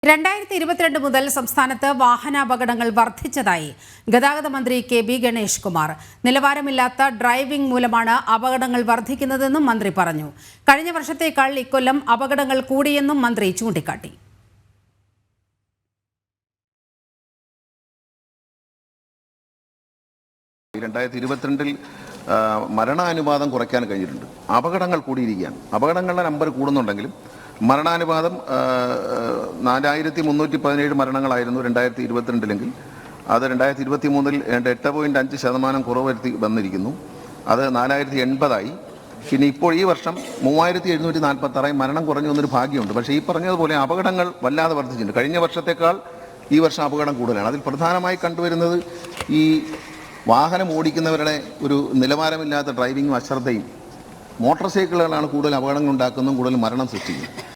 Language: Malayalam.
2022 മുതൽ സംസ്ഥാനത്ത് വാഹനാപകടങ്ങൾ വർദ്ധിച്ചതായി ഗതാഗത മന്ത്രി കെ.ബി. ഗണേഷ് കുമാർ. നിലവാരമില്ലാത്ത ഡ്രൈവിംഗ് മൂലമാണ് അപകടങ്ങൾ വർദ്ധിക്കുന്നതെന്നും മന്ത്രി പറഞ്ഞു. കഴിഞ്ഞ വർഷത്തേക്കാൾ ഇക്കൊല്ലം അപകടങ്ങൾ കൂടിയെന്നും മന്ത്രി ചൂണ്ടിക്കാട്ടി. മരണാനുപാതം കുറയ്ക്കാൻ കഴിഞ്ഞിട്ടുണ്ട്. അപകടങ്ങൾ കൂടിയിരിക്കുകയാണ്. അപകടങ്ങളുടെ നമ്പർ കൂടുന്നുണ്ടെങ്കിലും മരണാനുപാതം 4317 മരണങ്ങളായിരുന്നു 2022-ലെങ്കിൽ അത് 2023-ൽ 8.5% കുറവ് വരുത്തി വന്നിരിക്കുന്നു. അത് 4080 പിന്നെ ഇപ്പോൾ ഈ വർഷം 3746 മരണം കുറഞ്ഞു വന്നൊരു ഭാഗ്യമുണ്ട്. പക്ഷേ ഈ പറഞ്ഞതുപോലെ അപകടങ്ങൾ വല്ലാതെ വർദ്ധിച്ചിട്ടുണ്ട്. കഴിഞ്ഞ വർഷത്തേക്കാൾ ഈ വർഷം അപകടം കൂടുതലാണ്. അതിൽ പ്രധാനമായി കണ്ടുവരുന്നത് ഈ വാഹനം ഓടിക്കുന്നവരുടെ ഒരു നിലവാരമില്ലാത്ത ഡ്രൈവിങ്ങും അശ്രദ്ധയും മോട്ടോർ സൈക്കിളുകളാണ് കൂടുതൽ അപകടങ്ങൾ ഉണ്ടാക്കുന്നതും കൂടുതൽ മരണം സൃഷ്ടിക്കുന്നത്.